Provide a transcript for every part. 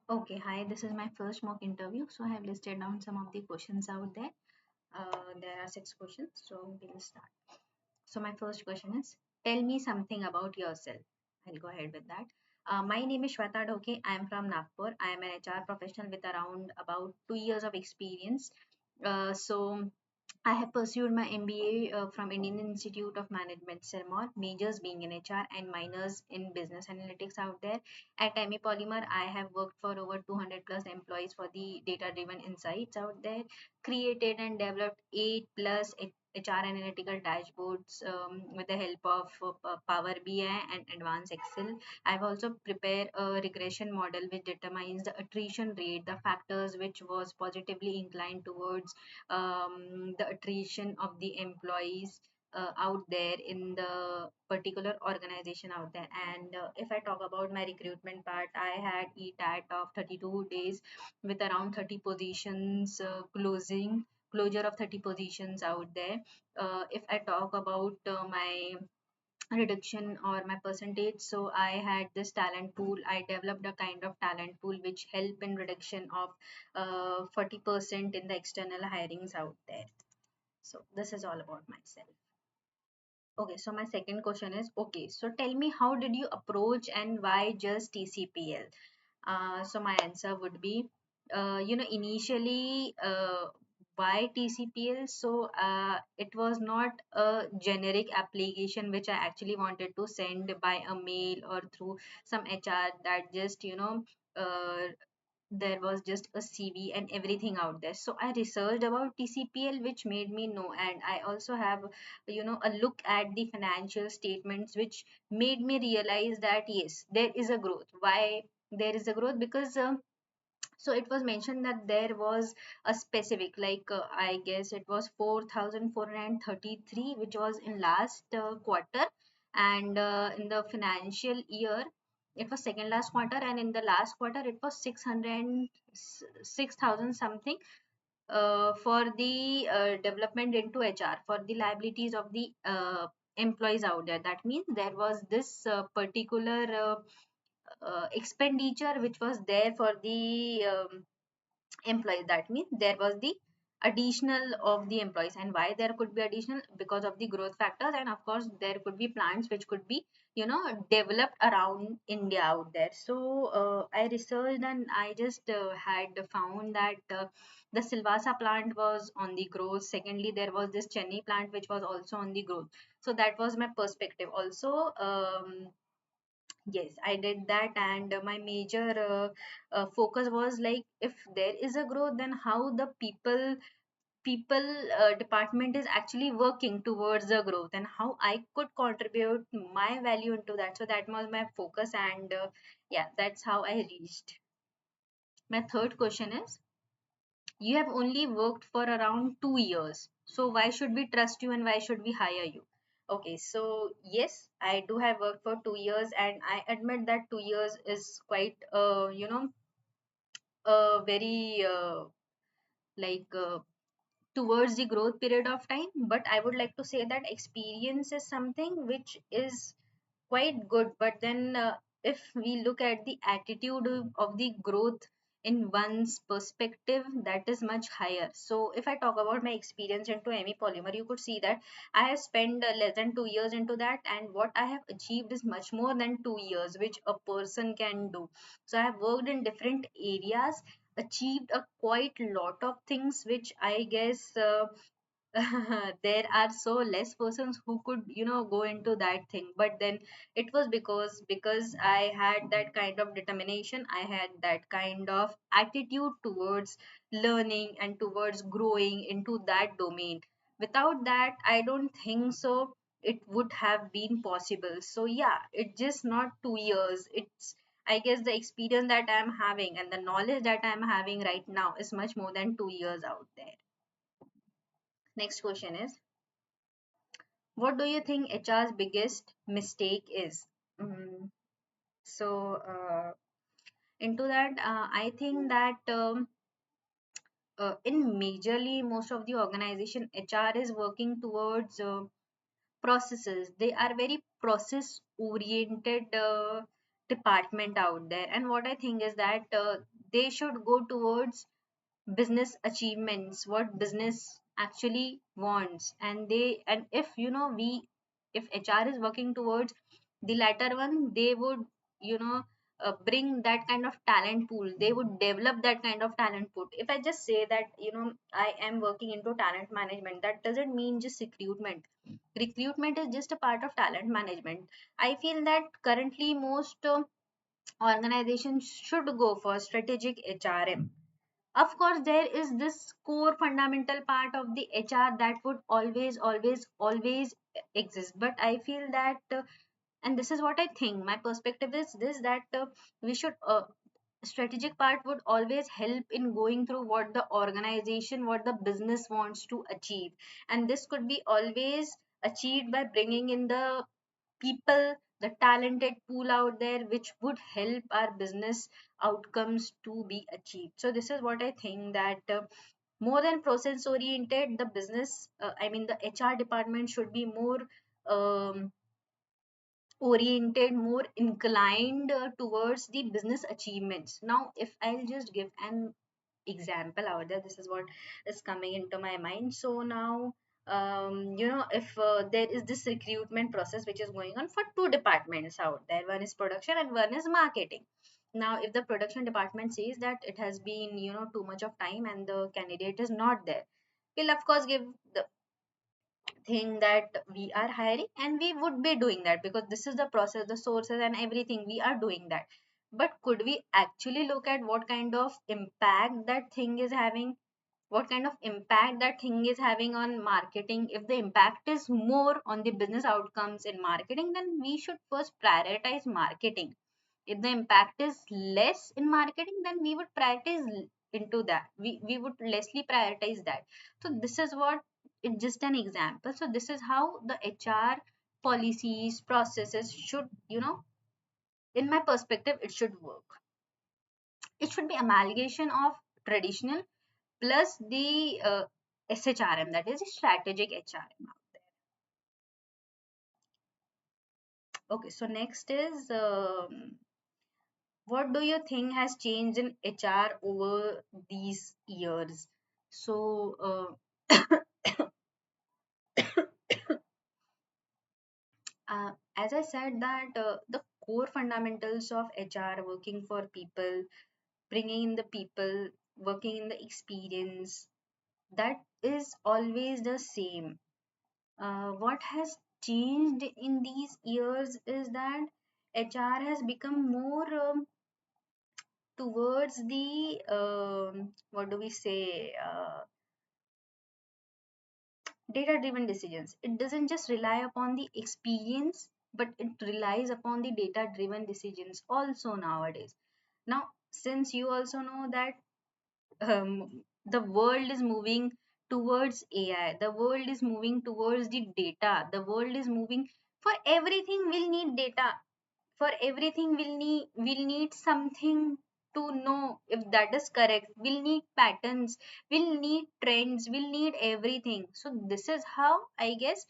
Okay, hi, this is my first mock interview. So I have listed down some of the questions out there. There are six questions, so we'll start. So my first question is, tell me something about yourself. I'll go ahead with that. My name is Shweta Dhoke. I am from Nagpur. I am an HR professional with around about 2 years of experience. So I have pursued my MBA from Indian Institute of Management, Sirmaur, majors being in HR and minors in business analytics out there. At ME Polymer, I have worked for over 200 plus employees for the data-driven insights out there, created and developed 8 plus HR analytical dashboards with the help of Power BI and Advanced Excel. I've also prepared a regression model which determines the attrition rate, the factors which was positively inclined towards the attrition of the employees out there in the particular organization out there. And if I talk about my recruitment part, I had ETAT of 32 days with around 30 positions closure of 30 positions out there. If I talk about my reduction or my percentage, so I had this talent pool. I developed a kind of talent pool which help in reduction of 40% in the external hirings out there. So this is all about myself. Okay, so my second question is, okay, so tell me, how did you approach and why just TCPL? So my answer would be, initially, why TCPL? So it was not a generic application which I actually wanted to send by a mail or through some HR, that just, there was just a CV and everything out there. So I researched about TCPL, which made me know, and I also have, a look at the financial statements, which made me realize that yes, there is a growth. Why there is a growth? Because so it was mentioned that there was a specific, like I guess it was 4,433, which was in last quarter, and in the financial year it was second last quarter, and in the last quarter it was 600 6,000 something for the development into HR for the liabilities of the employees out there. That means there was this particular expenditure which was there for the employees. That means there was the additional of the employees. And why there could be additional? Because of the growth factors, and of course there could be plants which could be developed around India out there. So I researched and I just had found that the Silvassa plant was on the growth. Secondly, there was this Chennai plant which was also on the growth. So that was my perspective also. Yes, I did that, and my major focus was like, if there is a growth, then how the people department is actually working towards the growth, and how I could contribute my value into that. So that was my focus, and yeah, that's how I reached. My third question is, you have only worked for around 2 years, so why should we trust you and why should we hire you? Okay, so yes, I do have worked for 2 years, and I admit that 2 years is quite a very like towards the growth period of time. But I would like to say that experience is something which is quite good, but then if we look at the attitude of the growth in one's perspective, that is much higher. So if I talk about my experience into ME Polymer, you could see that I have spent less than 2 years into that, and what I have achieved is much more than 2 years, which a person can do. So I have worked in different areas, achieved a quite lot of things, which I guess there are so less persons who could go into that thing. But then it was because I had that kind of determination, I had that kind of attitude towards learning and towards growing into that domain. Without that, I don't think so it would have been possible. So yeah, it's just not 2 years. It's, I guess, the experience that I'm having and the knowledge that I'm having right now is much more than 2 years out there. Next question is, what do you think HR's biggest mistake is? Mm, so, into that, I think that in majorly most of the organization, HR is working towards processes. They are very process oriented department out there, and what I think is that they should go towards business achievements, what business actually wants. And they, and if we, if HR is working towards the latter one, they would you know bring that kind of talent pool, they would develop that kind of talent pool. If I just say that I am working into talent management, that doesn't mean just recruitment. Recruitment is just a part of talent management. I feel that currently most organizations should go for strategic HRM. Of course, there is this core fundamental part of the HR that would always exist. But I feel that, and this is what I think, my perspective is this, that we should, strategic part would always help in going through what the organization, what the business wants to achieve. And this could be always achieved by bringing in the people, the talented pool out there, which would help our business outcomes to be achieved. So this is what I think, that more than process oriented, the business, I mean the HR department should be more um, oriented, more inclined towards the business achievements. Now if I'll just give an example out there, this is what is coming into my mind. So now, if there is this recruitment process which is going on for two departments out there, one is production and one is marketing. Now if the production department says that it has been too much of time and the candidate is not there, we'll of course give the thing that we are hiring, and we would be doing that because this is the process, the sources and everything, we are doing that. But could we actually look at what kind of impact that thing is having, what kind of impact that thing is having on marketing? If the impact is more on the business outcomes in marketing, then we should first prioritize marketing. If the impact is less in marketing, then we would prioritize into that, we would lessly prioritize that. So this is what, it's just an example. So this is how the HR policies, processes should, in my perspective, it should work. It should be amalgamation of traditional plus the SHRM, that is strategic HRM. Okay, so next is, what do you think has changed in HR over these years? So, as I said, that the core fundamentals of HR, working for people, bringing in the people, working in the experience, that is always the same. What has changed in these years is that HR has become more towards the, what do we say, data driven decisions. It doesn't just rely upon the experience, but it relies upon the data driven decisions also nowadays. Now, since you also know that the world is moving towards AI, the world is moving towards the data, the world is moving, for everything we'll need data, for everything we'll need something to know if that is correct, we'll need patterns, we'll need trends, we'll need everything. So this is how I guess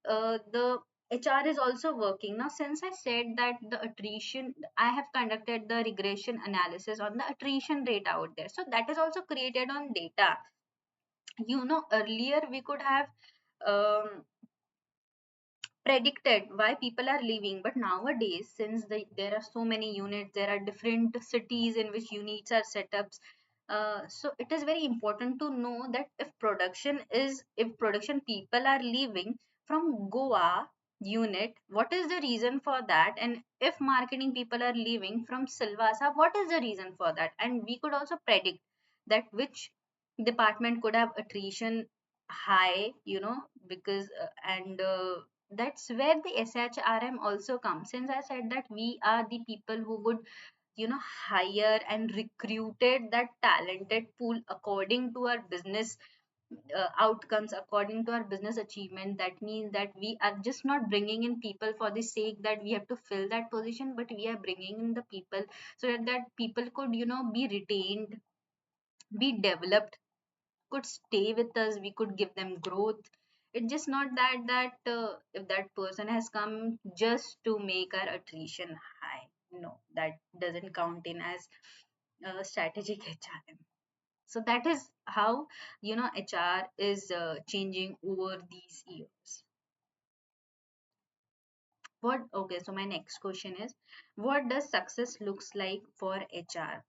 the HR is also working. Now since I said that the attrition, I have conducted the regression analysis on the attrition rate out there, so that is also created on data. Earlier we could have um, predicted why people are leaving, but nowadays, since there are so many units, there are different cities in which units are set up. So it is very important to know that if production people are leaving from Goa unit, what is the reason for that? And if marketing people are leaving from Silvassa, what is the reason for that? And we could also predict that which department could have attrition high, because and that's where the SHRM also comes. Since I said that we are the people who would hire and recruited that talented pool according to our business outcomes, according to our business achievement, that means that we are just not bringing in people for the sake that we have to fill that position, but we are bringing in the people so that people could be retained, be developed, could stay with us, we could give them growth. It's just not that if that person has come just to make our attrition high. No, that doesn't count in as strategic HRM. So that is how HR is changing over these years. What Okay, so my next question is, what does success looks like for HR?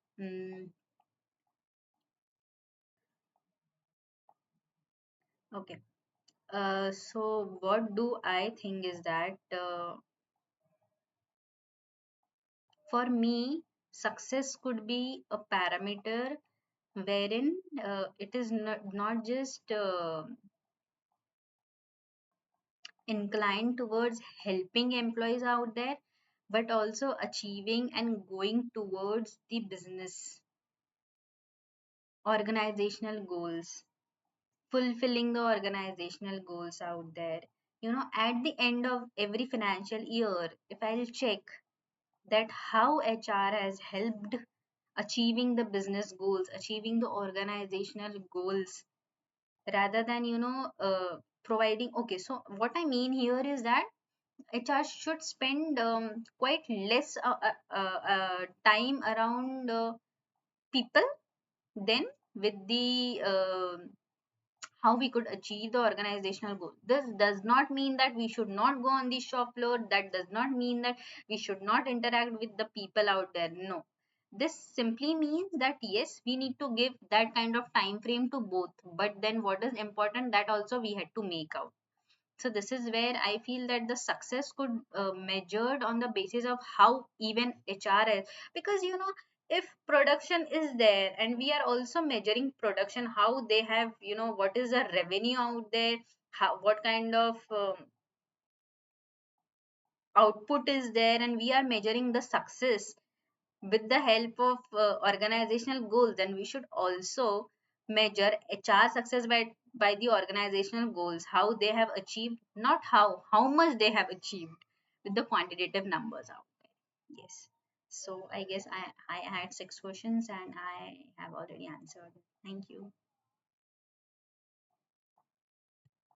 Okay. So what do I think is that, for me, success could be a parameter wherein it is not just inclined towards helping employees out there, but also achieving and going towards the business organizational goals, fulfilling the organizational goals out there. At the end of every financial year, if I'll check that how HR has helped achieving the business goals, achieving the organizational goals, rather than providing. Okay, so what I mean here is that HR should spend quite less time around people than with the how we could achieve the organizational goal. This does not mean that we should not go on the shop floor. That does not mean that we should not interact with the people out there. No. This simply means that yes, we need to give that kind of time frame to both. But then what is important, that also we had to make out. So this is where I feel that the success could measured on the basis of how even HR is, because if production is there and we are also measuring production, how they have, what is the revenue out there, how, what kind of output is there, and we are measuring the success with the help of organizational goals, then we should also measure HR success by the organizational goals, how they have achieved, not how much they have achieved, with the quantitative numbers out there. Yes. So I guess I had 6 questions and I have already answered. Thank you.